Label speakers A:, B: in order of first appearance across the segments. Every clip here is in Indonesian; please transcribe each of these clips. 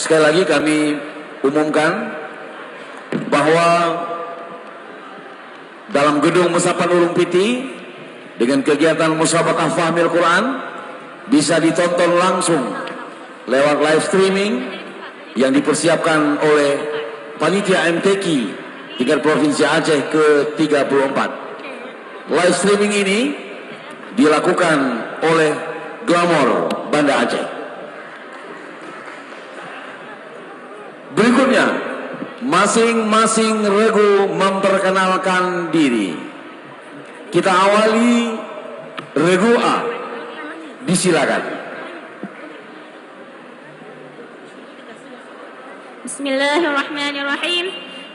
A: Sekali lagi kami umumkan bahwa dalam gedung Musapan Ulung Piti dengan kegiatan Musabaqah Fahmil Quran bisa ditonton langsung lewat live streaming yang dipersiapkan oleh Panitia MTQ tingkat Provinsi Aceh ke-34. Live streaming ini dilakukan oleh Glamor Banda Aceh. Berikutnya, masing-masing regu memperkenalkan diri. Kita awali regu A. Disilakan.
B: Bismillahirrahmanirrahim.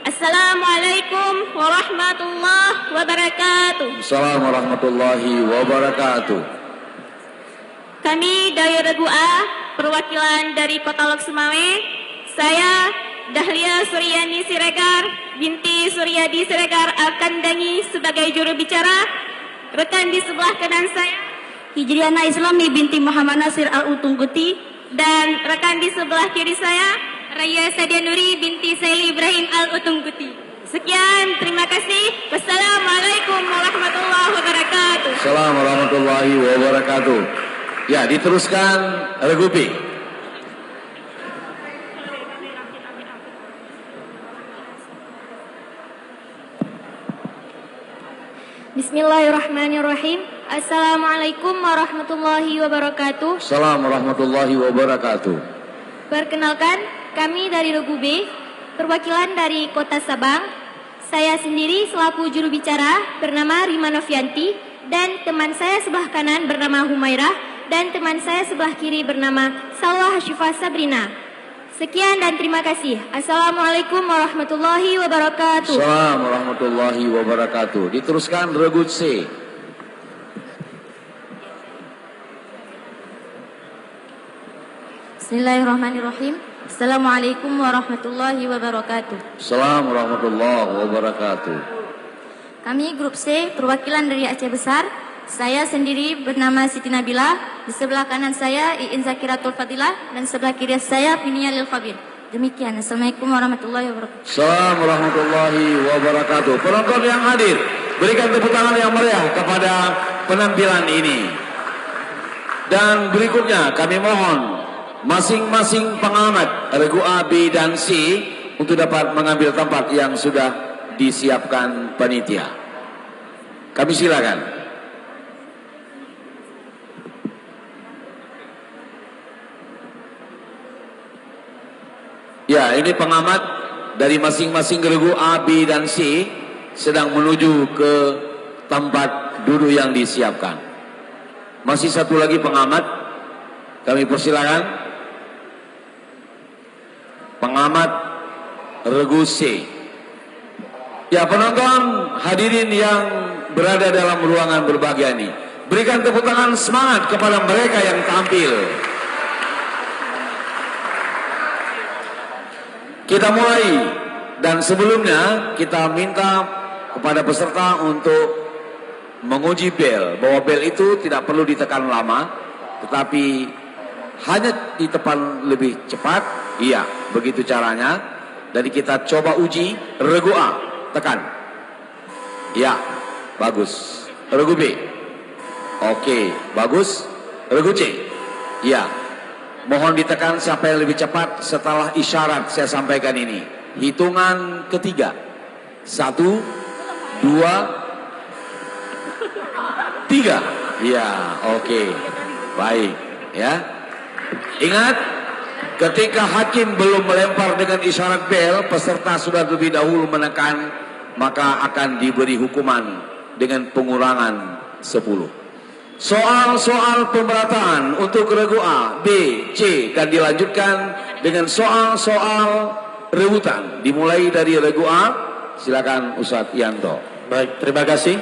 B: Assalamualaikum warahmatullahi wabarakatuh.
A: Assalamualaikum warahmatullahi wabarakatuh.
B: Kami dari regu A, perwakilan dari Kota Lok Sumawe. Saya Dahlia Suryani Siregar binti Suryadi Siregar akan dangi sebagai juru bicara. Rekan di sebelah kanan saya Hijriana Islami binti Muhammad Nasir Al-Utungguti, dan rekan di sebelah kiri saya Raya Sadianuri binti Saili Ibrahim Al-Utungguti. Sekian, terima kasih. Wassalamualaikum warahmatullahi wabarakatuh.
A: Assalamualaikum warahmatullahi wabarakatuh. Ya, diteruskan regu B.
B: Bismillahirrahmanirrahim. Assalamualaikum warahmatullahi wabarakatuh.
A: Assalamualaikum warahmatullahi wabarakatuh.
B: Perkenalkan, kami dari regu B, perwakilan dari Kota Sabang. Saya sendiri selaku juru bicara bernama Rima Novianti, dan teman saya sebelah kanan bernama Humairah, dan teman saya sebelah kiri bernama Salwa Hashifah Sabrina. Sekian dan terima kasih. Assalamualaikum warahmatullahi wabarakatuh.
A: Assalamualaikum warahmatullahi wabarakatuh. Diteruskan regu C.
B: Bismillahirrahmanirrahim. Assalamualaikum warahmatullahi wabarakatuh.
A: Assalamualaikum warahmatullahi wabarakatuh.
B: Kami grup C, perwakilan dari Aceh Besar. Saya sendiri bernama Siti Nabila. Di sebelah kanan saya Iin Zakiratul Fadilah, dan sebelah kiri saya Finia Lil Khabir. Demikian. Assalamualaikum warahmatullahi wabarakatuh.
A: Assalamualaikum warahmatullahi wabarakatuh. Penonton yang hadir, berikan tepuk tangan yang meriah kepada penampilan ini. Dan berikutnya kami mohon masing-masing pengamat regu A, B, dan C untuk dapat mengambil tempat yang sudah disiapkan panitia. Kami silakan. Ya, ini pengamat dari masing-masing regu A, B, dan C sedang menuju ke tempat duduk yang disiapkan. Masih satu lagi pengamat, kami persilakan. Pengamat regu C. Ya, penonton hadirin yang berada dalam ruangan berbahagia ini, berikan tepuk tangan semangat kepada mereka yang tampil. Kita mulai, dan sebelumnya kita minta kepada peserta untuk menguji bel, bahwa bel itu tidak perlu ditekan lama, tetapi hanya ditekan lebih cepat. Iya, begitu caranya. Jadi kita coba uji regu A, tekan. Ya, bagus. Regu B, oke, bagus. Regu C, ya. Mohon ditekan siapa yang lebih cepat setelah isyarat saya sampaikan ini. Hitungan ketiga. 1, 2, 3. Ya, oke. Baik, ya. Ingat, ketika hakim belum melempar dengan isyarat bel, peserta sudah lebih dahulu menekan, maka akan diberi hukuman dengan pengurangan 10. Soal-soal pemerataan untuk regu A, B, C dan dilanjutkan dengan soal-soal rebutan. Dimulai dari regu A, silakan Ustadz Yanto.
C: Baik, terima kasih.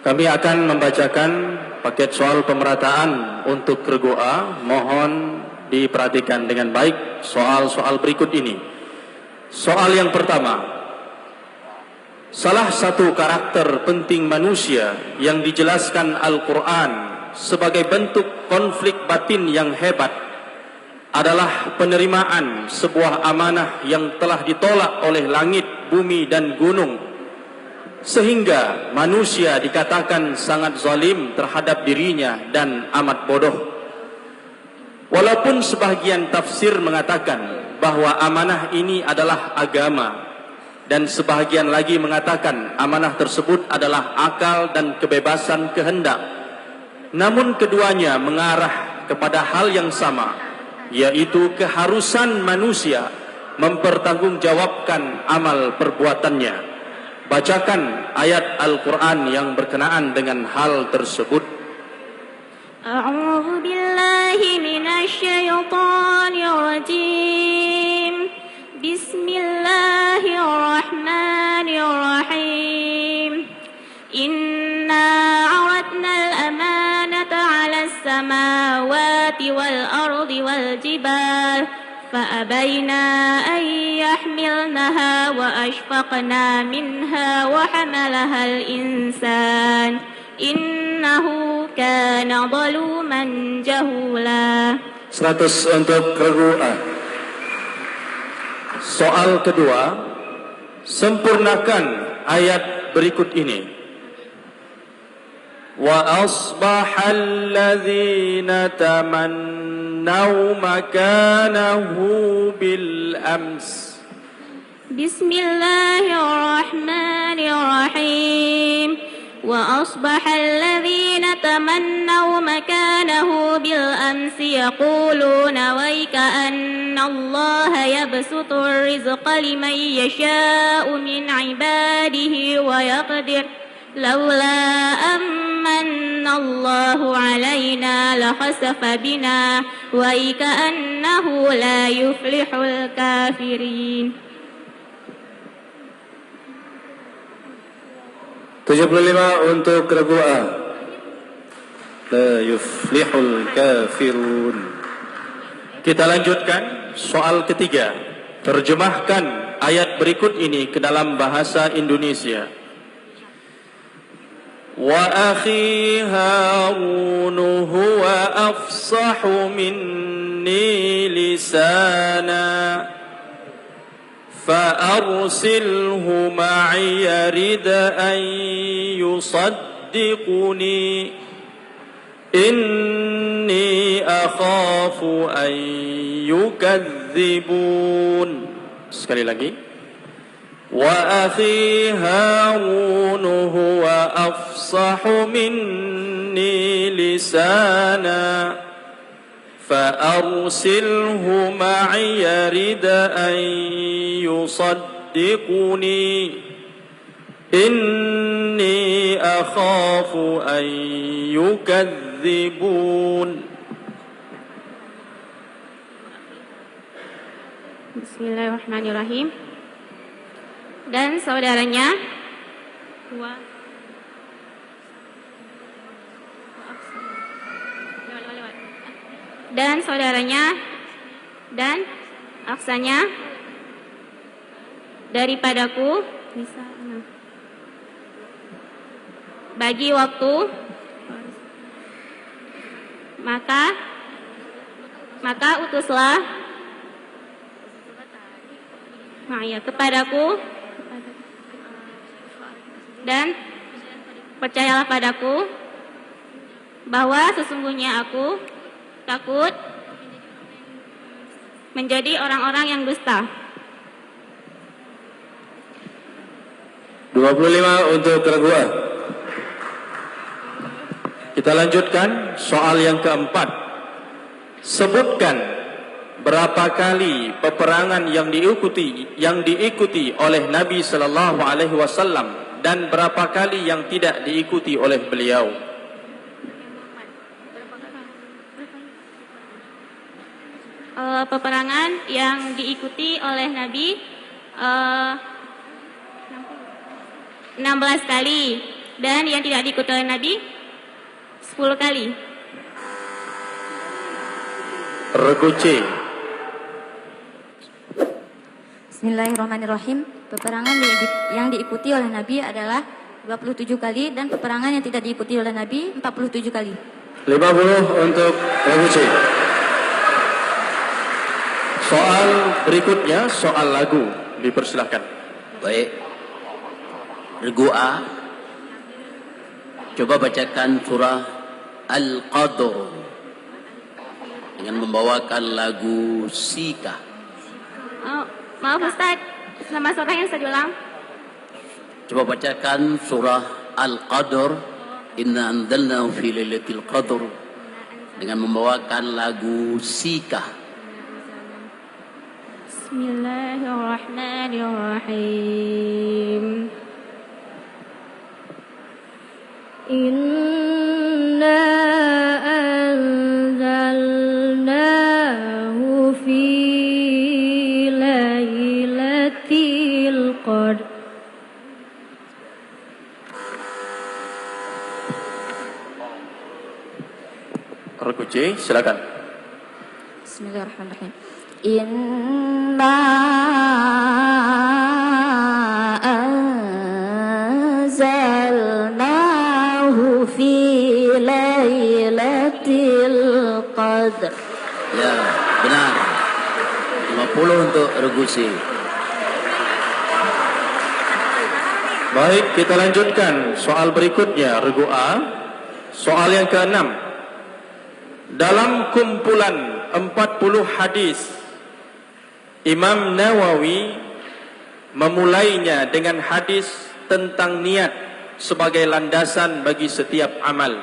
C: Kami akan membacakan paket soal pemerataan untuk regu A. Mohon diperhatikan dengan baik soal-soal berikut ini. Soal yang pertama. Salah satu karakter penting manusia yang dijelaskan Al-Quran sebagai bentuk konflik batin yang hebat adalah penerimaan sebuah amanah yang telah ditolak oleh langit, bumi dan gunung, sehingga manusia dikatakan sangat zalim terhadap dirinya dan amat bodoh. Walaupun sebahagian tafsir mengatakan bahwa amanah ini adalah agama, dan sebahagian lagi mengatakan amanah tersebut adalah akal dan kebebasan kehendak, namun keduanya mengarah kepada hal yang sama, yaitu keharusan manusia mempertanggungjawabkan amal perbuatannya. Bacakan ayat Al-Quran yang berkenaan dengan hal tersebut.
B: A'udzu billahi minasy syaithanir rajim. Bismillahirrahmanirrahim. Inna 'aradna al-amanata 'alas samawati wal ardi wal jibal فأبينا أن يحملنها وأشفقنا منها وحملها الإنسان إنه كان ظلوما جهولا.
C: 100 untuk regu A. Soal kedua, sempurnakan ayat berikut ini. Wa asbahal ladzina tamannau makanahu bil ams.
B: Bismillahirrahmanirrahim. Wa asbahal ladzina tamannau makanahu bil amsi yaquluna waika anna Allah yabsutur rizqa liman yasha'u min ibadihi wa yaqdir laula amanna Allahu alaina lakhasafa bina wa ka'annahu la yuflihul kafirin.
C: 75 untuk regu A. La yuflihul kafirun. Kita lanjutkan soal ketiga. Terjemahkan ayat berikut ini ke dalam bahasa Indonesia. Wa akhi Harun huwa afsahu minni lisana فأرسله معي يرد أن يصدقني إني أخاف أن يكذبون. Sekali lagi. وأخي هارون هو أفصح مني لسانا فأرسله معي يرد أن يصدقني إني أخاف أن يكذبون.
B: Bismillahirrahmanirrahim. Dan saudaranya dan aksanya daripadaku bagi waktu maka utuslah kepadaku dan percayalah padaku bahwa sesungguhnya aku takut menjadi orang-orang yang dusta.
C: 25 untuk regu A. Kita lanjutkan soal yang keempat. Sebutkan berapa kali peperangan yang diikuti oleh Nabi sallallahu alaihi wasallam dan berapa kali yang tidak diikuti oleh beliau.
B: Peperangan yang diikuti oleh Nabi 16 kali dan yang tidak diikuti oleh Nabi 10 kali.
C: Regu C.
D: Bismillahirrahmanirrahim. Peperangan yang diikuti oleh Nabi adalah 27 kali dan peperangan yang tidak diikuti oleh Nabi 47 kali.
C: 50 untuk regu C. Soal berikutnya, soal lagu. Dipersilahkan.
E: Baik. Regu A. Coba bacakan surah Al-Qadr dengan membawakan lagu Sika.
B: Oh, maaf Ustaz, nama surahnya bisa diulang?
E: Coba bacakan surah Al-Qadr. Inna anzalnahu fi lailatul qadr dengan membawakan lagu Sika.
B: Bismillahirrahmanirrahim. Inna anzalnahu fi lailatul qadr.
C: Regu C, silakan.
D: Bismillahirrahmanirrahim. Inna anzalnahu fi lailatul qadr.
E: Ya, benar. 50 untuk regu C.
C: Baik, kita lanjutkan soal berikutnya, regu A. Soal yang ke-6. Dalam kumpulan 40 hadis, Imam Nawawi memulainya dengan hadis tentang niat sebagai landasan bagi setiap amal.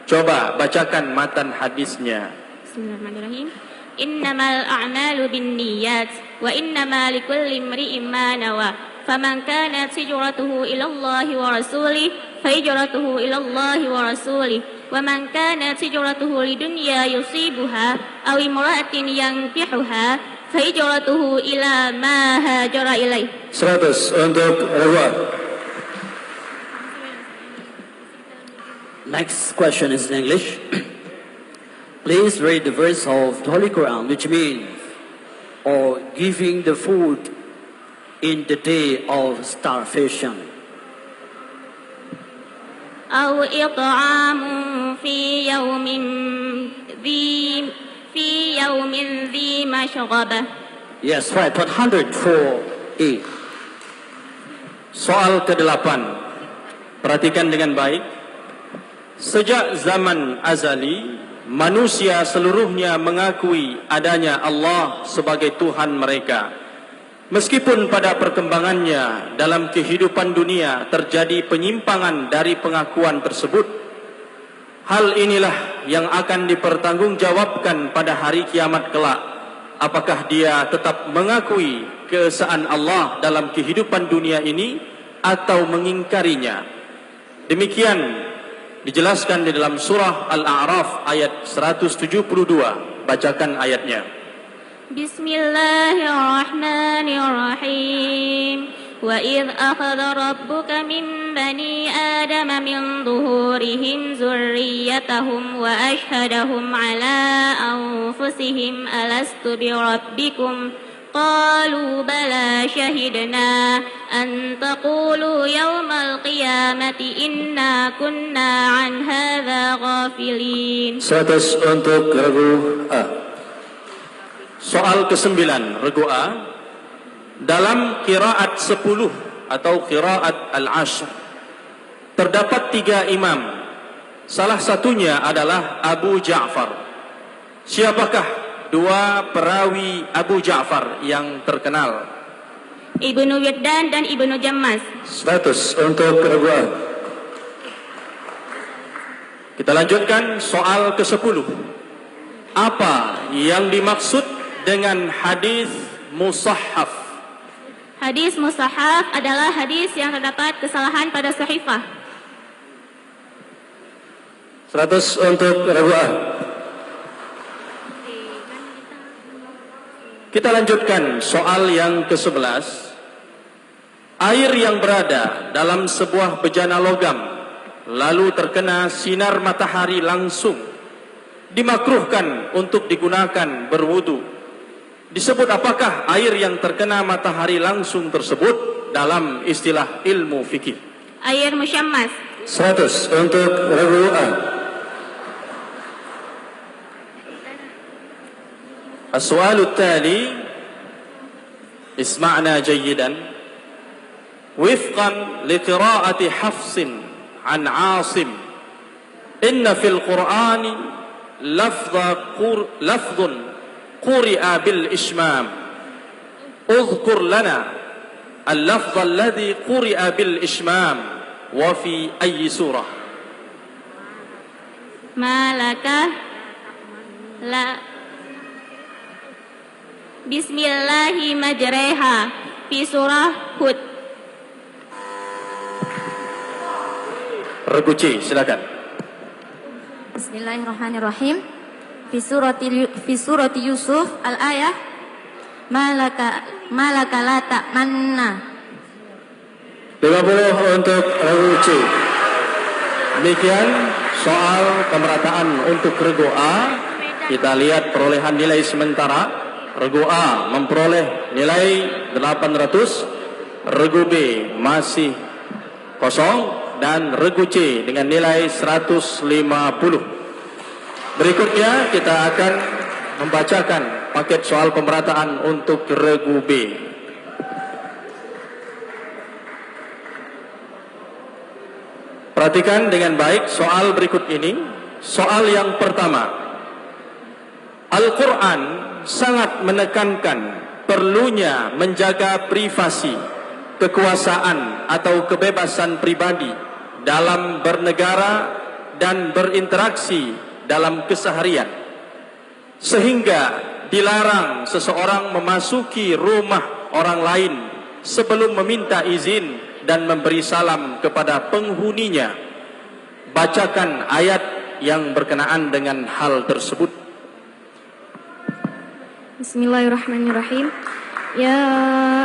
C: Coba bacakan matan hadisnya.
B: Bismillahirrahmanirrahim. Innamal a'malu binniyat wa innama likulli imri'in ma nawa. Faman kanat hijratuhu ila Allah wa rasulih fa hijratuhu ila Allah wa rasulih. Wa man kanat hijratuhu lidunya yusibuha aw imra'atin yankihuha fa hijratuhu ila ma hajara ilaih.
C: 100 untuk regu A.
F: Next question is in English. Please read the verse of the Holy Quran, which means, or giving the food in the day of starvation.
B: أو إطعام في يوم ذي مشغبة.
F: Yes, right. 104A.
C: Soal ke-8. Perhatikan dengan baik. Sejak zaman azali, manusia seluruhnya mengakui adanya Allah sebagai Tuhan mereka. Meskipun pada perkembangannya dalam kehidupan dunia terjadi penyimpangan dari pengakuan tersebut, hal inilah yang akan dipertanggungjawabkan pada hari kiamat kelak. Apakah dia tetap mengakui keesaan Allah dalam kehidupan dunia ini atau mengingkarinya? Demikian dijelaskan di dalam surah Al-A'raf ayat 172. Bacakan ayatnya.
B: Bismillahirrahmanirrahim. Wa idh akhadha rabbuka min bani Adama min zuhurihim zurriyatahum wa ashhadahum ala anfusihim alastu bi rabbikum qalu bala shahidna an taqulu yawmal qiyamati inna kunna an hadha ghafilin.
C: 100 untuk regu A. Soal ke-9, regu A. Dalam qiraat 10 atau qiraat al-ashr, terdapat 3 imam. Salah satunya adalah Abu Ja'far. Siapakah 2 perawi Abu Ja'far yang terkenal?
B: Ibnu Wirdan dan Ibnu Jammas.
C: 100 untuk regu A. Kita lanjutkan soal ke-10. Apa yang dimaksud dengan hadis musahhaf?
B: Hadis musahhaf adalah hadis yang terdapat kesalahan pada sahifah.
C: 100 untuk regu A. Kita lanjutkan soal yang ke-11. Air yang berada dalam sebuah bejana logam lalu terkena sinar matahari langsung dimakruhkan untuk digunakan berwudu. Disebut apakah air yang terkena matahari langsung tersebut dalam istilah ilmu fikih?
B: Air musyammas.
C: 100 untuk regu A. As-su'alu tali, اسمعنا جيدا وفقا لقراءة حفص عن عاصم إن في القرآن لفظ قرئ بالإشمام اذكر لنا اللفظ الذي قرئ بالإشمام وفي أي سورة.
B: Malaka la Bismillahi majreha fi surah Hud.
C: Regu C, silakan.
D: Bismillahirrahmanirrahim. Fi surati Yusuf al-ayah malaka la ta'manna.
C: 50 untuk regu C. Demikian soal pemerataan untuk regu A. Kita lihat perolehan nilai sementara. Regu A memperoleh nilai 800, regu B masih kosong, dan regu C dengan nilai 150. Berikutnya kita akan membacakan paket soal pemerataan untuk regu B. Perhatikan dengan baik soal berikut ini. Soal yang pertama, Al-Quran sangat menekankan perlunya menjaga privasi, kekuasaan atau kebebasan pribadi dalam bernegara dan berinteraksi dalam keseharian, sehingga dilarang seseorang memasuki rumah orang lain sebelum meminta izin dan memberi salam kepada penghuninya. Bacakan ayat yang berkenaan dengan hal tersebut.
G: Bismillahirrahmanirrahim. Ya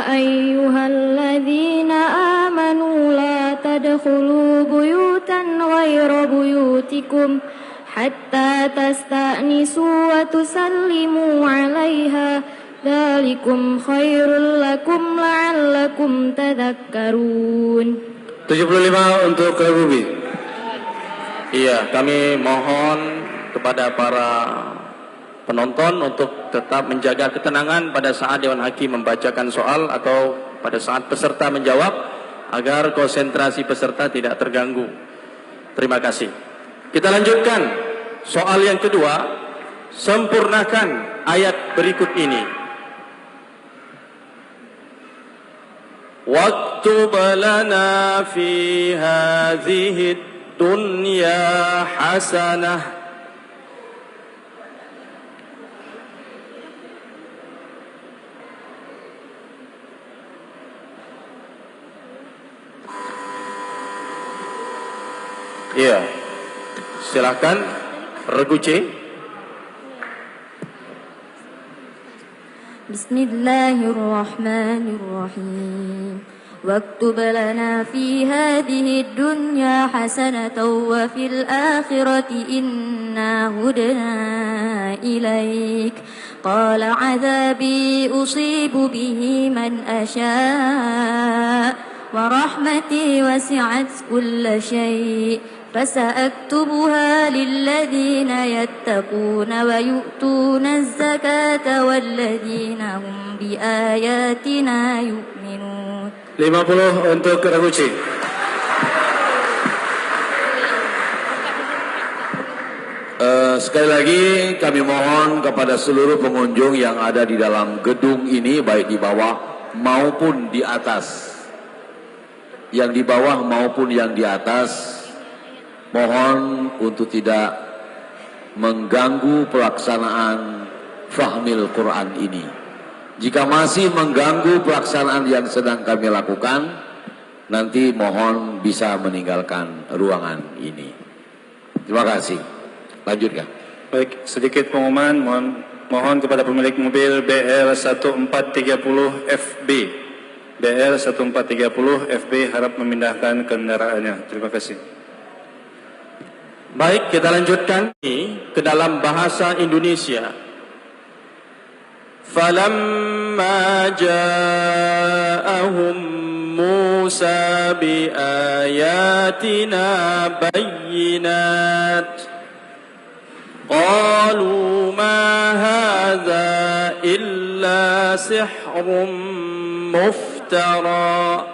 G: ayyuhalladzina amanu la tadkhulu buyutan ghayra buyutikum hatta tasta'nisu wa tusallimu 'alaiha. Dzalikum khairul lakum la'allakum tadhakkarun.
C: 75 untuk regu B. Iya, kami mohon kepada para penonton untuk tetap menjaga ketenangan pada saat Dewan Hakim membacakan soal atau pada saat peserta menjawab, agar konsentrasi peserta tidak terganggu. Terima kasih. Kita lanjutkan soal yang kedua. Sempurnakan ayat berikut ini. Waktub lana fi hadhihi dunya hasanah. Iya, silakan regu C.
D: Bismillahirrahmanirrahim. Waktub lana fi hadhihi dunya hasanatan wa fil akhirati inna hudna ilaik. Qala adhabi usibu bihi man asya' wa rahmati wasi'at kulla syai'. فسأكتبها للذين يتقون ويؤتون الزكاة والذين هم بآياتنا يؤمنون.
C: 50 untuk regu C.
A: Sekali lagi kami mohon kepada seluruh pengunjung yang ada di dalam gedung ini, baik di bawah maupun di atas, yang di bawah maupun yang di atas, mohon untuk tidak mengganggu pelaksanaan fahmil Quran ini. Jika masih mengganggu pelaksanaan yang sedang kami lakukan, nanti mohon bisa meninggalkan ruangan ini. Terima kasih. Lanjutkan.
H: Baik, sedikit pengumuman. Mohon kepada pemilik mobil BR1430FB. BR1430FB harap memindahkan kendaraannya. Terima kasih.
C: Baik, kita lanjutkan ke dalam bahasa Indonesia. Falamma ja'ahum Musa bi ayatina bayyinat qalu ma hadza illa sihrun مفترى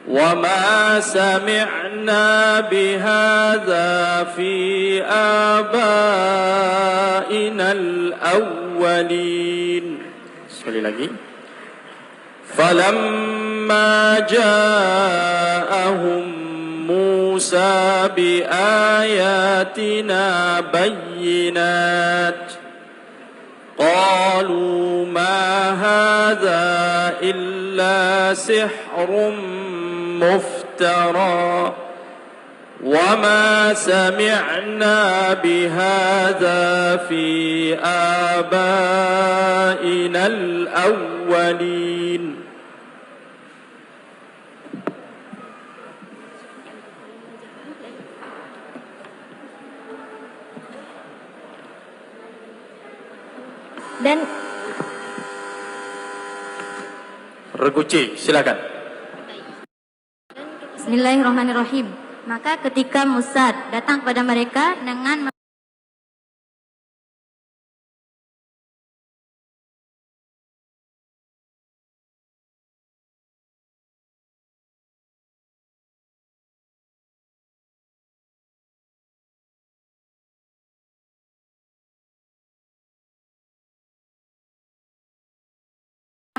C: وما سمعنا بهذا في آبائنا الأولين. Sekali lagi. فلما جاءهم موسى بآياتنا بينات قالوا ما هذا إلا سحر مفترى وما سمعنا بهذا في آبائنا الأولين.
G: Dan
C: Regu C, silakan.
D: Bismillahirrahmanirrahim. Maka ketika Musa datang kepada mereka dengan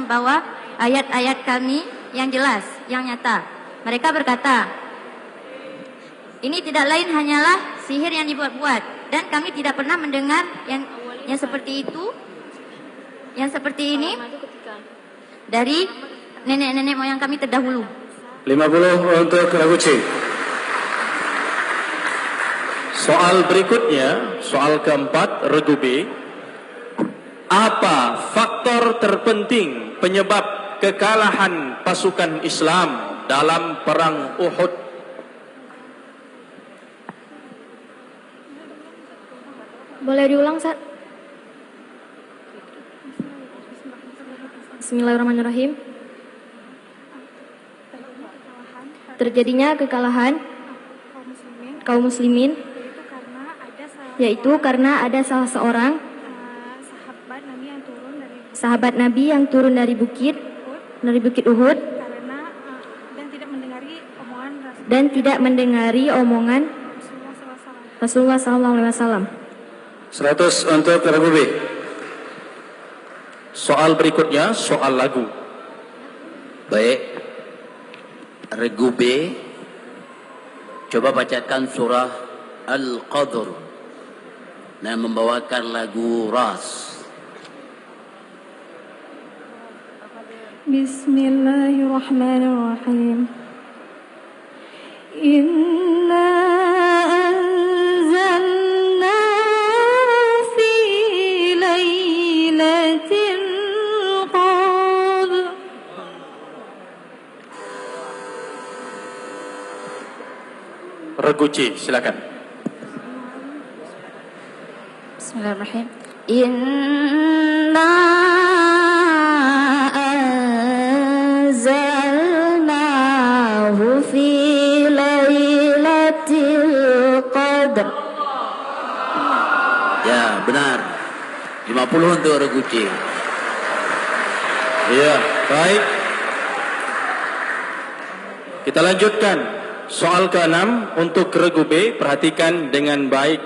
D: membawa ayat-ayat kami yang jelas, yang nyata. Mereka berkata, ini tidak lain hanyalah sihir yang dibuat-buat, dan kami tidak pernah mendengar yang seperti itu, yang seperti ini dari nenek-nenek moyang kami terdahulu.
H: 50 untuk regu C.
C: Soal berikutnya, soal keempat, regu B. Apa faktor terpenting penyebab kekalahan pasukan Islam dalam perang Uhud?
G: boleh diulang, Ustaz? Bismillahirrahmanirrahim. Terjadinya kekalahan kaum muslimin yaitu karena ada salah seorang sahabat Nabi yang turun dari bukit Uhud dan tidak mendengari omongan Rasulullah SAW.
H: 100 untuk regu B.
C: Soal berikutnya, soal lagu.
E: Baik, regu B, coba bacakan surah Al-Qadr dan membawakan lagu Ras.
G: Bismillahirrahmanirrahim. Inna anzalna fi lailatul qadr.
C: Regu C, silakan.
D: Bismillahirrahmanirrahim. Inna anzalnahu fi lailatul qadr.
E: Ya, benar. 50 untuk regu C.
C: Ya, baik. Kita lanjutkan. Soal ke-6 untuk regu B, perhatikan dengan baik.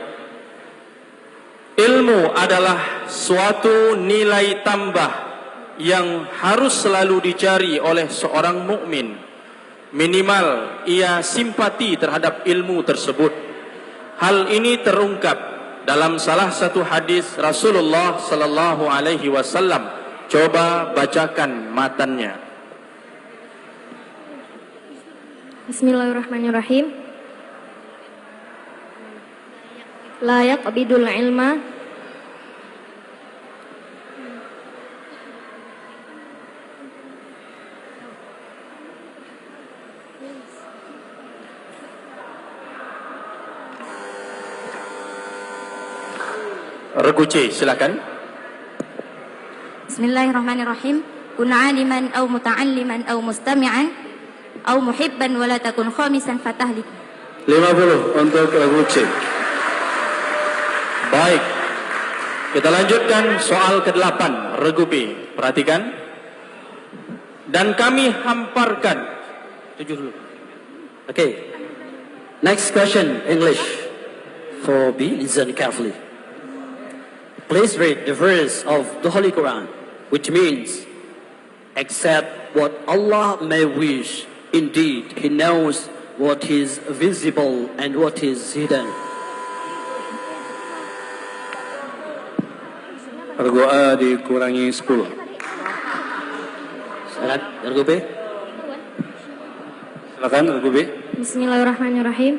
C: Ilmu adalah suatu nilai tambah yang harus selalu dicari oleh seorang mukmin. Minimal ia simpati terhadap ilmu tersebut. Hal ini terungkap dalam salah satu hadis Rasulullah sallallahu alaihi wasallam. Coba bacakan matannya.
G: Bismillahirrahmanirrahim. La yaqbidul ilma
C: Regu C, silakan.
D: Bismillahirrahmanirrahim. Kun aliman aw muta'alliman aw mustami'an aw muhibban wa la takun khamisan fatahlik.
H: 50 untuk regu C.
C: Baik. Kita lanjutkan soal ke-8, regu B. Perhatikan. dan kami hamparkan.
F: Okay. Next question, English. For B, listen carefully. Please read the verse of the Holy Quran, which means, except what Allah may wish. Indeed, He knows what is visible and what is hidden.
H: Regu A dikurangi 10.
F: Silakan, Regu B.
H: Silakan Regu B.
G: Bismillahirrahmanirrahim.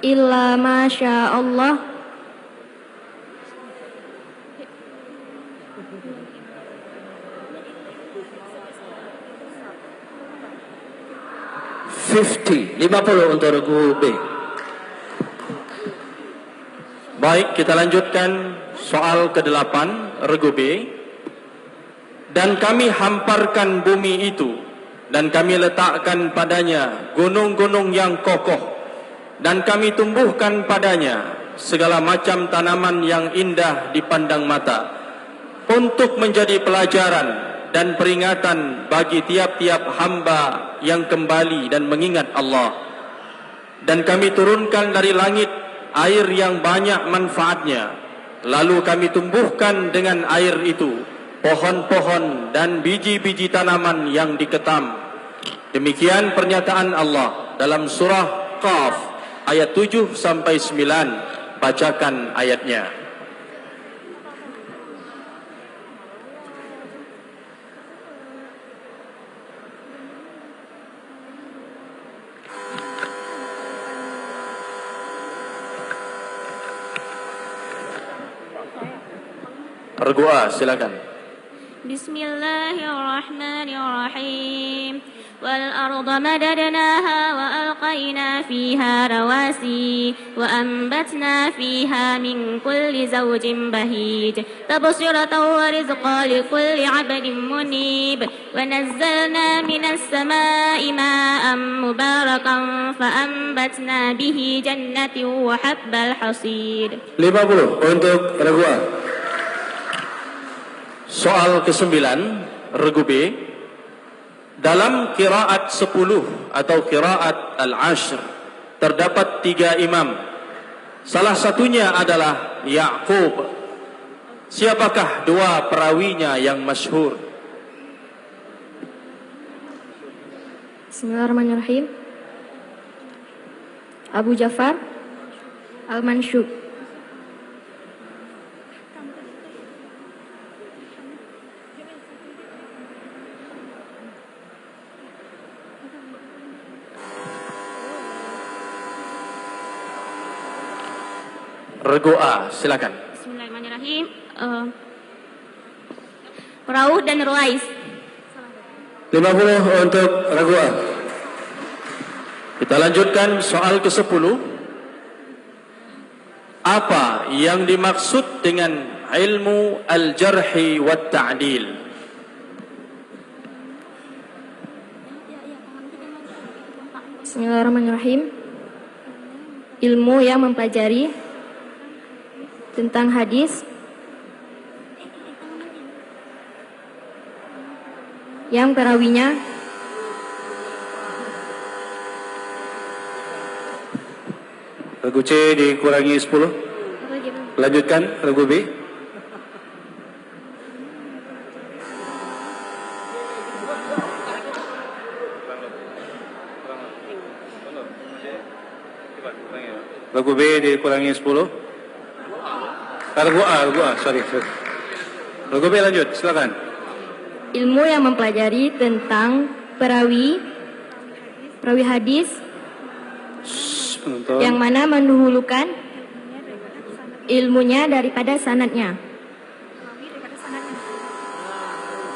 G: Illa masya Allah.
F: $50 untuk Regu B.
C: Baik, kita lanjutkan soal ke-8 Regu B. Dan kami hamparkan bumi itu, dan kami letakkan padanya gunung-gunung yang kokoh, dan kami tumbuhkan padanya segala macam tanaman yang indah dipandang mata, untuk menjadi pelajaran dan peringatan bagi tiap-tiap hamba yang kembali dan mengingat Allah. Dan kami turunkan dari langit air yang banyak manfaatnya, lalu kami tumbuhkan dengan air itu pohon-pohon dan biji-biji tanaman yang diketam. Demikian pernyataan Allah dalam surah Qaf ayat 7 sampai 9. Bacakan ayatnya. Regu A, silakan.
B: Bismillahirrahmanirrahim. Wal arda madadnaha wa alqayna fiha rawasi wa ambatna fiha min kulli zawjin bahij tabsiratan wa rizqan li kulli 'abdin munib wa nazzalna minas samaa'i ma'an mubarakan fa ambatna bihi jannatin wa habbal hasid.
H: 50 untuk Regu A.
C: Soal ke-9 Regu B. Dalam qiraat 10 atau qiraat al-ashr terdapat 3 imam. Salah satunya adalah Ya'qub. Siapakah 2 perawinya yang masyhur?
G: Bismillahirrahmanirrahim. Abu Ja'far Al-Manshub.
C: Regu A, silakan.
B: Bismillahirrahmanirrahim. Rauh dan Ruwais.
H: 50 untuk Regu A.
C: Kita lanjutkan soal ke-10. Apa yang dimaksud dengan ilmu al-jarhi wa ta'dil?
G: Bismillahirrahmanirrahim. Ilmu yang mempelajari tentang hadis yang perawinya
H: Regu C dikurangi 10. Lanjutkan Regu B. Regu B dikurangi 10. Regu A, sorry. Regu B lanjut, silakan.
G: ilmu yang mempelajari tentang perawi hadis yang mana mendahulukan ilmunya daripada sanadnya.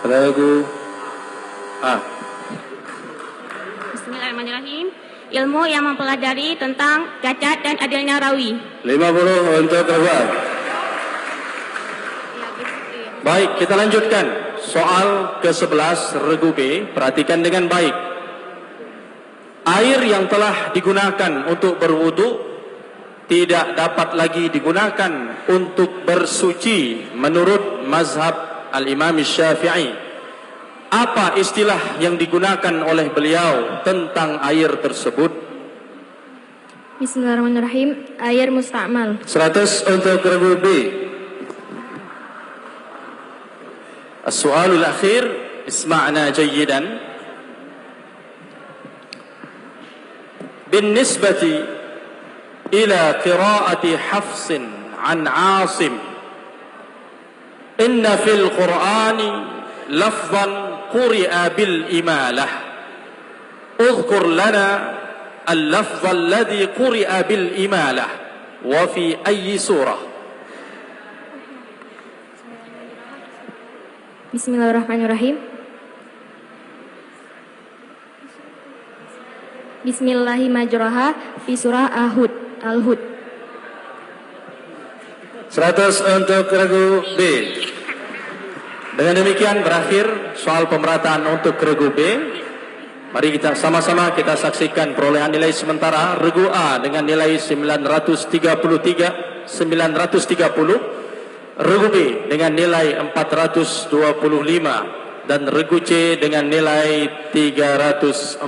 H: Regu A.
B: Bismillahirrahmanirrahim. Ilmu yang mempelajari tentang cacat dan adilnya rawi.
H: 50 untuk Regu A.
C: Baik, kita lanjutkan. Soal ke-11 Regu B, perhatikan dengan baik. Air yang telah digunakan untuk berwudu tidak dapat lagi digunakan untuk bersuci menurut mazhab Al-Imam Syafi'i. Apa istilah yang digunakan oleh beliau tentang air tersebut?
G: Bismillahirrahmanirrahim. Air musta'mal.
H: 100 untuk regu B.
C: As-su'alul akhir, isma'na jayyidan. Binisbati ila qira'ati Hafsin an Asim, inna fil Qur'ani lafzan quri'a bil imalah. Udhkur lana al-lafz alladhi quri'a bil imalah wa fi ayyi surah?
G: Bismillahirrahmanirrahim. Bismillahirrahmanirrahim fi surah Al-Hud.
H: 100 untuk regu B.
C: Dengan demikian berakhir soal pemerataan untuk regu B. Mari kita sama-sama kita saksikan perolehan nilai sementara regu A dengan nilai 933, 930, regu B dengan nilai 425 dan regu C dengan nilai 340.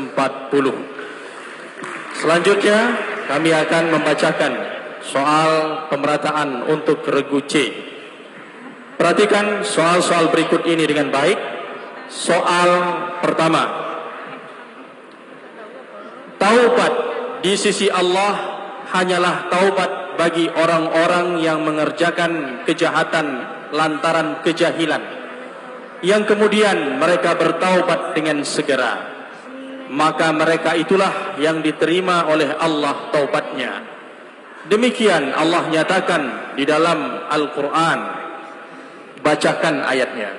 C: Selanjutnya kami akan membacakan soal pemerataan untuk regu C. Perhatikan soal-soal berikut ini dengan baik. Soal pertama, taubat di sisi Allah hanyalah taubat bagi orang-orang yang mengerjakan kejahatan lantaran kejahilan, yang kemudian mereka bertaubat dengan segera, maka mereka itulah yang diterima oleh Allah taubatnya. Demikian Allah nyatakan di dalam Al-Quran. Bacakan ayatnya.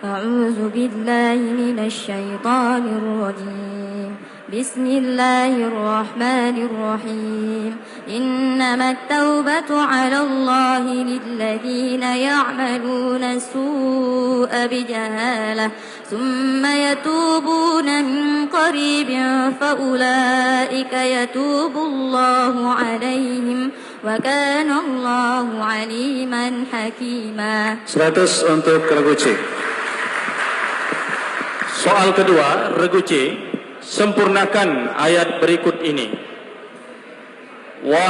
D: A'udzu billahi minasy syaithanir rajim. Bismillahirrahmanirrahim. Innamat taubatu 'ala Allahi lilladzina ya'maluna su'a bijahalah thumma yatubuna min qaribin fa ulaika yatubullahu 'alaihim wa kana Allahu 'aliman hakima.
H: 100 untuk regu C.
C: Soal kedua, regu C. Sempurnakan ayat berikut ini. Wa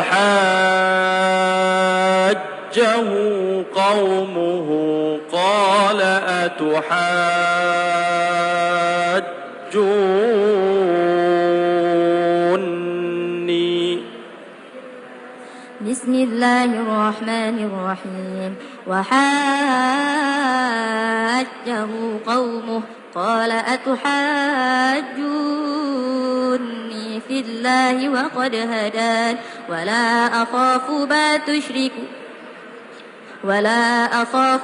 C: hajjahu qaumuhu qala atuhajjunni.
D: Bismillahirrahmanirrahim. Wa hajjahu qaumuhu قال أتحاجوني في الله وقد هدان ولا أخاف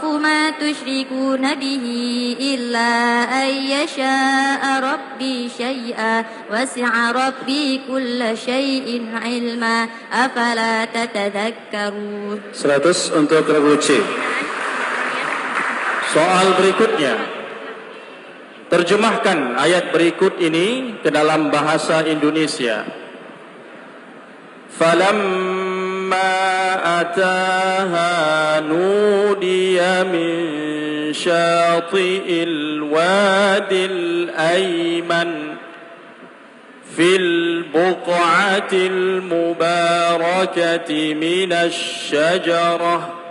D: ما تشركون به إلا أن يشاء ربي شيئا وسع ربي كل شيء علما أفلا تتذكرون.
H: 100 untuk regu C.
C: Soal berikutnya, terjemahkan ayat berikut ini ke dalam bahasa Indonesia. Falamma ataha nudiya min syati'il wadil ayman fil buq'atil mubarakati minasy syajarah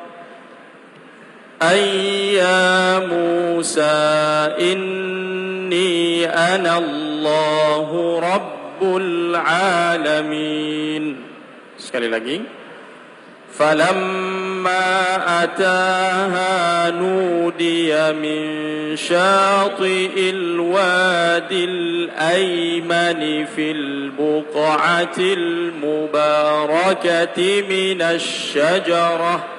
C: ya Musa inni ana Allahu Rabbul Alamin. Sekali lagi. Falamma ataha nudiya min syati'il wadil aymani fil buq'atil mubarakati minasy syajarah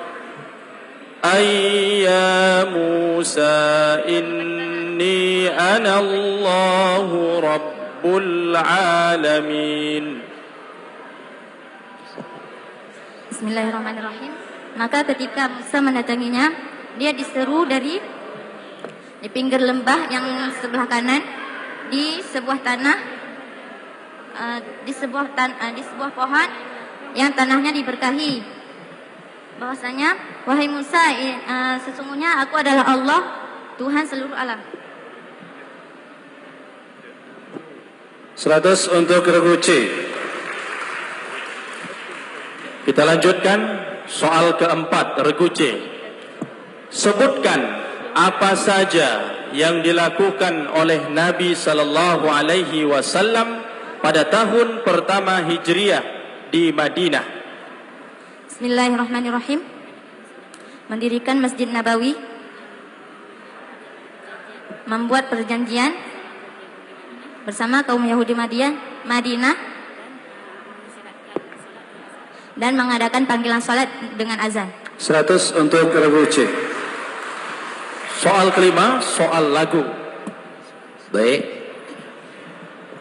C: ya Musa inni ana Allahu Rabbul Alamin.
D: Bismillahirrahmanirrahim. Maka ketika Musa mendatanginya, dia diseru di pinggir lembah yang sebelah kanan, di sebuah tanah, di sebuah pohon yang tanahnya diberkahi. Bahwasanya, wahai Musa, sesungguhnya aku adalah Allah Tuhan seluruh alam.
H: 100 untuk regu C.
C: Kita lanjutkan soal keempat, regu C. Sebutkan apa saja yang dilakukan oleh Nabi sallallahu alaihi wasallam pada tahun pertama Hijriah di Madinah.
D: Bismillahirrahmanirrahim. Mendirikan Masjid Nabawi, membuat perjanjian bersama kaum Yahudi Madinah, dan mengadakan panggilan salat dengan azan.
H: 100 untuk regu C.
C: Soal kelima, soal lagu.
E: Baik.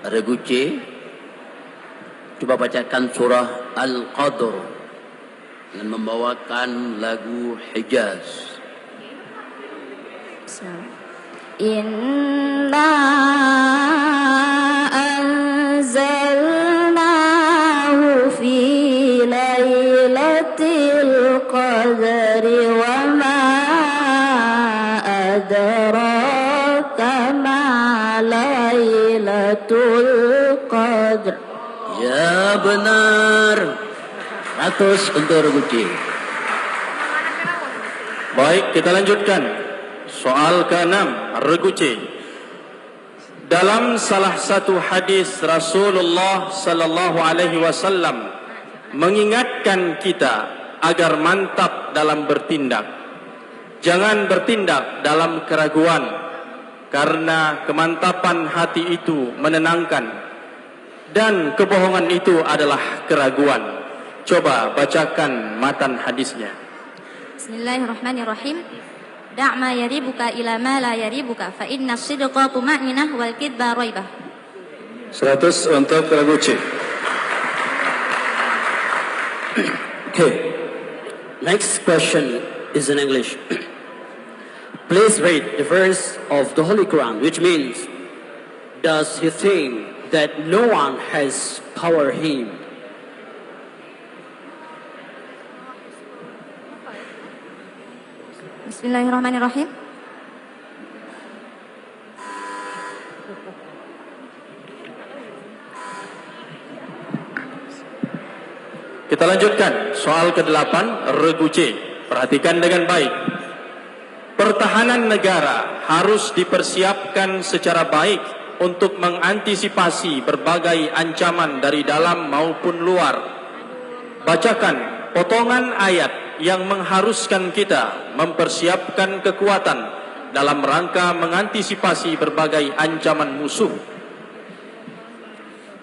E: Regu C. Coba bacakan surah Al-Qadr dan membawakan lagu Hijaz.
G: Inna anzalnahu fi lailatul qadri wa ma adraka ma lailatul qadr.
E: Ya benar. 100 untuk regu C.
C: Baik, kita lanjutkan. Soal ke-6, regu C. Dalam salah satu hadis Rasulullah sallallahu alaihi wasallam mengingatkan kita agar mantap dalam bertindak. Jangan bertindak dalam keraguan, karena kemantapan hati itu menenangkan dan kebohongan itu adalah keraguan. Coba bacakan matan hadisnya.
D: Bismillahirrahmanirrahim. Da' ma yaribuka ila ma la yaribuka fa inna as-sidqa tuma'ninah wal kidba raibah.
H: 100 untuk regu C.
F: Okay. Next question is in English. Please read the verse of the Holy Quran, which means, does he think that no one has power him?
D: Bismillahirrahmanirrahim.
C: Kita lanjutkan soal ke-8, regu C. Perhatikan dengan baik. Pertahanan negara harus dipersiapkan secara baik untuk mengantisipasi berbagai ancaman dari dalam maupun luar. Bacakan potongan ayat yang mengharuskan kita mempersiapkan kekuatan dalam rangka mengantisipasi berbagai ancaman musuh.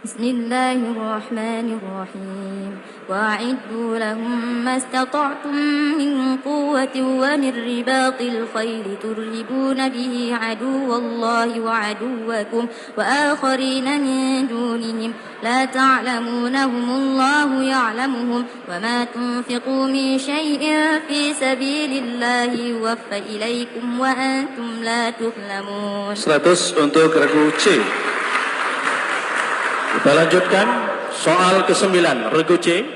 D: Bismillahirrahmanirrahim. Wa'iddu lahum mastata'tum min quwwatin wa min ribatil khayli turhibuna bihi aduwallahi wa aduwakum wa akharina min dunihim la ta'lamunahumullahu ya'lamuhum wa ma tunfiqu min shay'in fi sabilillahi yuwaffa ilaykum wa antum la tuzlamun.
H: 100 untuk regu C.
C: Kita lanjutkan soal ke-9, regu C.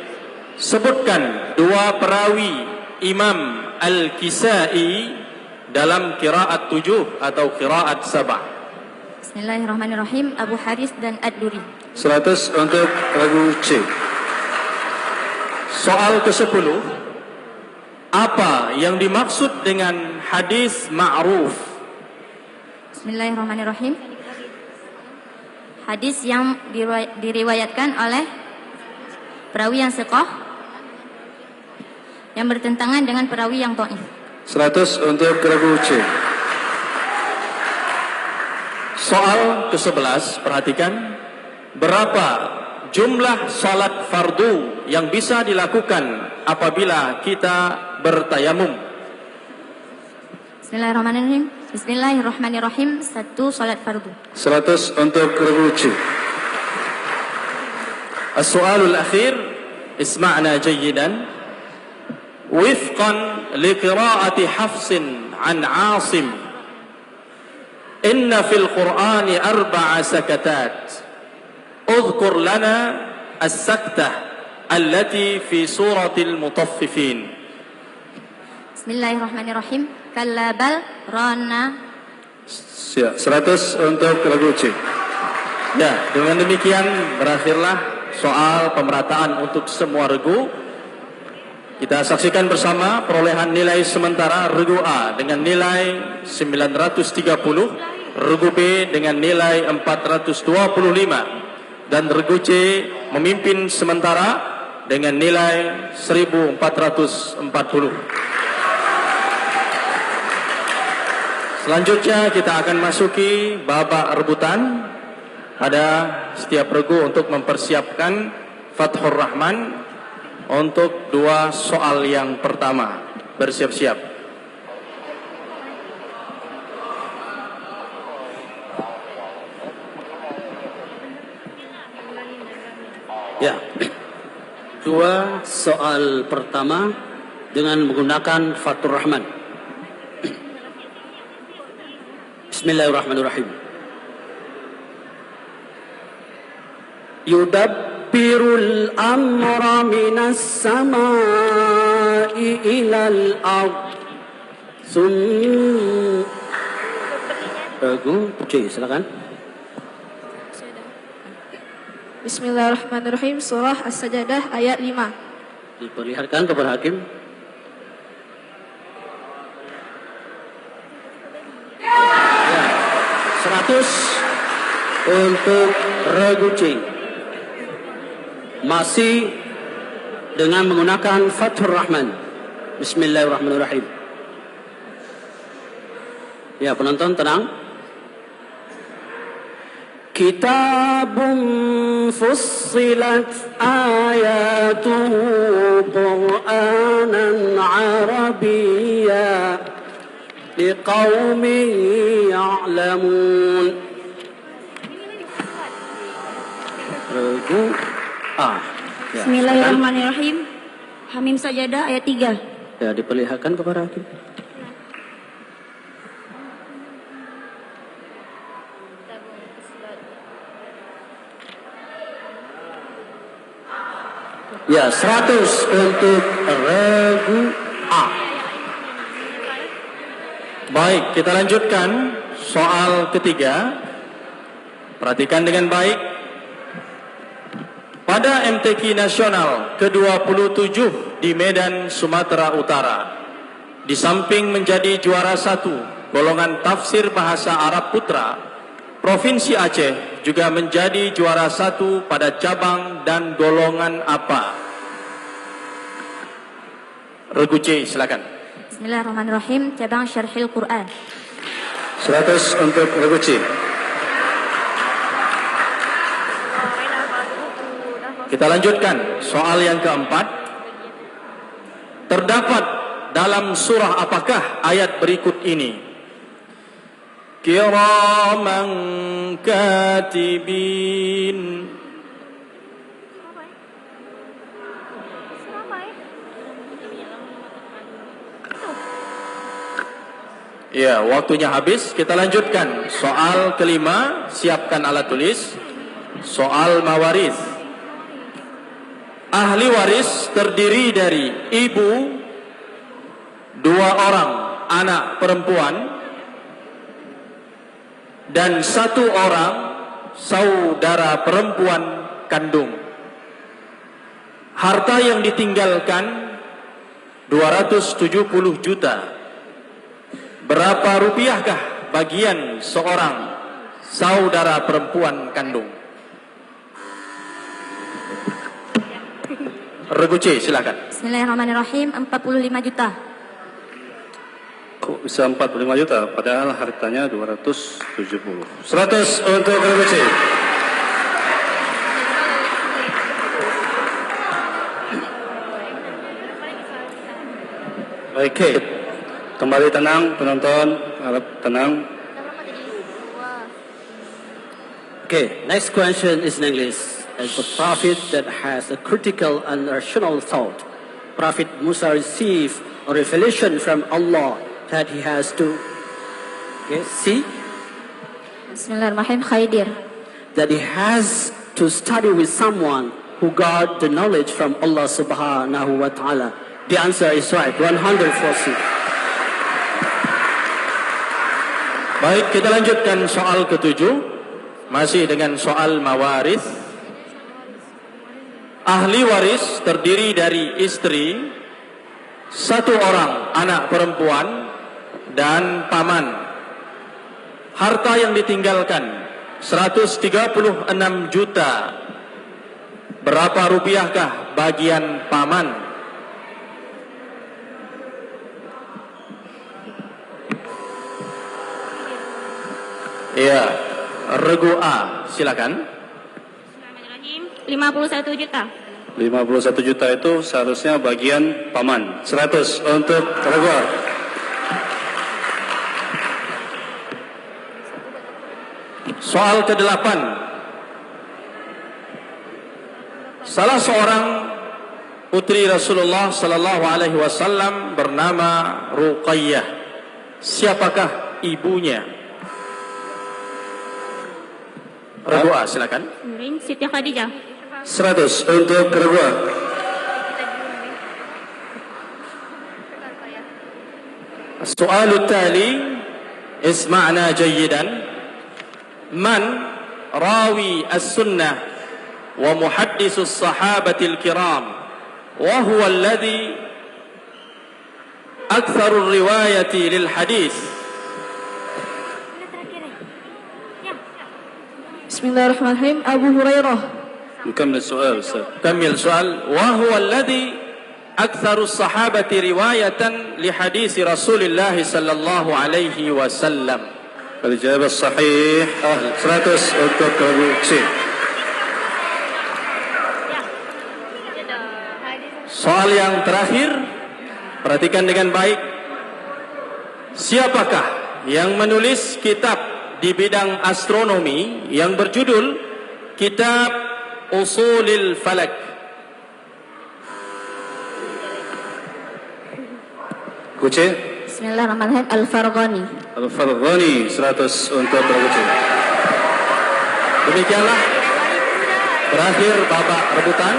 C: Sebutkan dua perawi Imam Al-Kisai dalam qiraat 7 atau qiraat 7.
D: Bismillahirrahmanirrahim. Abu Haris dan Ad-Duri.
H: 100 untuk regu C.
C: Soal ke-10. Apa yang dimaksud dengan hadis ma'ruf?
D: Bismillahirrahmanirrahim. Hadis yang diriwayatkan oleh perawi yang thiqah yang bertentangan dengan perawi yang dhaif.
H: 100 untuk regu C.
C: Soal ke-11, perhatikan. Berapa jumlah salat fardu yang bisa dilakukan apabila kita bertayamum?
D: Bismillahirrahmanirrahim. Bismillahirrahmanirrahim. 1 salat fardu.
H: 100 untuk regu C.
C: السؤال الأخير اسمعنا جيدا وفقا لقراءة حفص عن عاصم إن في القرآن 4 سكتات اذكر لنا السكتة التي في سورة المطففين.
D: Bismillahirrahmanirrahim. Kalla bal rana.
H: Siap. 100 untuk lagu C.
C: Ya, dengan demikian berakhirlah soal pemerataan untuk semua regu. Kita saksikan bersama perolehan nilai sementara regu A dengan nilai 930, regu B dengan nilai 425, dan regu C memimpin sementara dengan nilai 1440. Selanjutnya kita akan masuki babak rebutan. Ada setiap regu untuk mempersiapkan Fathur Rahman untuk dua soal yang pertama. Bersiap-siap.
F: Ya. Dua soal pertama dengan menggunakan Fathur Rahman. Bismillahirrahmanirrahim. Yudabbirul amra minas samai ilal ard. Regu C, silakan.
I: Bismillahirrahmanirrahim. Surah As-Sajdah ayat 5.
F: Diperlihatkan kepada hakim. Ya, 100 untuk regu C. Masih dengan menggunakan Fathur Rahman. Bismillahirrahmanirrahim. Ya, penonton tenang. Kitabun fussilat ayatuhu Qur'anan Arabiyya liqaumin ya'lamun. Regu A. Ya,
G: Bismillahirrahmanirrahim. Hamim Sajadah ayat 3.
F: ya, diperlihatkan kepada hakim. Ya, 100 untuk regu A.
C: Baik, kita lanjutkan soal ketiga. Perhatikan dengan baik. Pada MTQ Nasional ke-27 di Medan, Sumatera Utara, di samping menjadi juara 1 golongan tafsir bahasa Arab Putra, Provinsi Aceh juga menjadi juara 1 pada cabang dan golongan apa? Regu C, silakan.
D: Bismillahirrahmanirrahim. Cabang Syarhil Quran.
H: 100 untuk lagu C.
C: Kita lanjutkan soal yang keempat. Terdapat dalam surah apakah ayat berikut ini? Kiraman katibin. Ya, waktunya habis. Kita lanjutkan soal kelima. Siapkan alat tulis. Soal mawaris. Ahli waris terdiri dari ibu, 2 orang anak perempuan, dan 1 orang saudara perempuan kandung. Harta yang ditinggalkan 270 juta. Berapa rupiahkah bagian seorang saudara perempuan kandung? Regu C, silakan.
D: Bismillahirrahmanirrahim. 45 juta.
H: Kok bisa 45 juta? Padahal hartanya 270. 100 untuk regu C. Baik, kembali tenang penonton, harap tenang.
F: Okay, next question is in English. As the prophet that has a critical and rational thought, Prophet Musa received a revelation from Allah that he has to see
D: Bismillahirrahmanirrahim. Khaydir.
F: that he has to study with someone who got the knowledge from Allah subhanahu wa ta'ala. The answer is right, 140.
C: Baik, kita lanjutkan soal ke-7. Masih dengan soal mawaris. Ahli waris terdiri dari istri, satu orang anak perempuan, dan paman. Harta yang ditinggalkan 136 juta. Berapa rupiahkah bagian paman? Ya, regu A, silakan.
B: 51 juta.
H: 51 juta itu seharusnya bagian paman. 100 untuk regu A.
C: Soal ke-8. Salah seorang putri Rasulullah sallallahu alaihi wasallam bernama Ruqayyah. Siapakah ibunya? Regu A, silakan.
B: Siti Khadijah.
H: 100 untuk regu A.
C: السؤال التالي اسمعنا جيدا. من راوي السنة ومحدث الصحابة الكرام وهو الذي أكثر الرواية للحديث؟
I: Bismillahirrahmanirrahim. Abu Hurairah.
H: نكمل السؤال أستاذ.
C: كمل السؤال. وهو الذي أكثر الصحابة رواية لحديث رسول الله صلى الله عليه وسلم.
H: الإجابة الصحيح 100 untuk regu C.
C: Soal yang terakhir, perhatikan dengan baik. Siapakah yang menulis kitab di bidang astronomi yang berjudul Kitab Usulil Falak?
H: Kuce.
D: Bismillahirrahmanirrahim. Al-Farghani.
H: Al-Farghani 100 untuk regu C.
C: Demikianlah terakhir babak rebutan.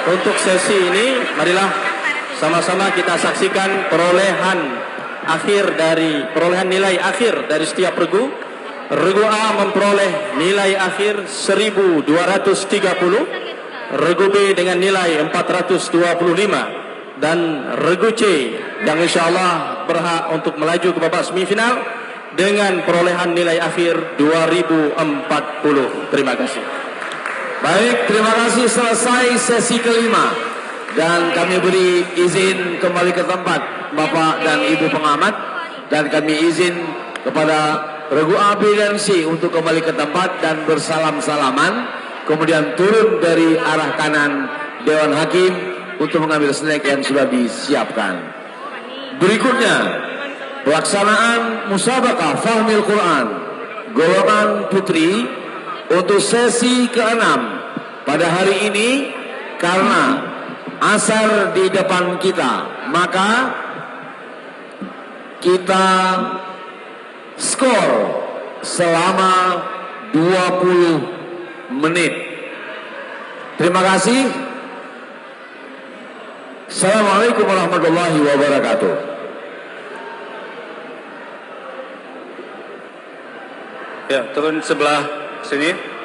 C: Untuk sesi ini, marilah sama-sama kita saksikan perolehan nilai akhir dari setiap regu. Regu A memperoleh nilai akhir 1230, regu B dengan nilai 425, dan regu C yang insyaallah berhak untuk melaju ke babak semifinal dengan perolehan nilai akhir 2040. Terima kasih.
A: Baik, terima kasih, selesai sesi kelima. Dan kami beri izin kembali ke tempat Bapak dan Ibu pengamat. Dan kami izin kepada regu A, B, dan C untuk kembali ke tempat dan bersalam-salaman. Kemudian turun dari arah kanan Dewan Hakim untuk mengambil snack yang sudah disiapkan. Berikutnya, pelaksanaan musabaqah Fahmil Quran golongan putri untuk sesi ke-6 pada hari ini. Karena asar di depan kita, maka kita skor selama 20 menit. Terima kasih. Assalamualaikum warahmatullahi wabarakatuh.
H: Ya, turun sebelah sini.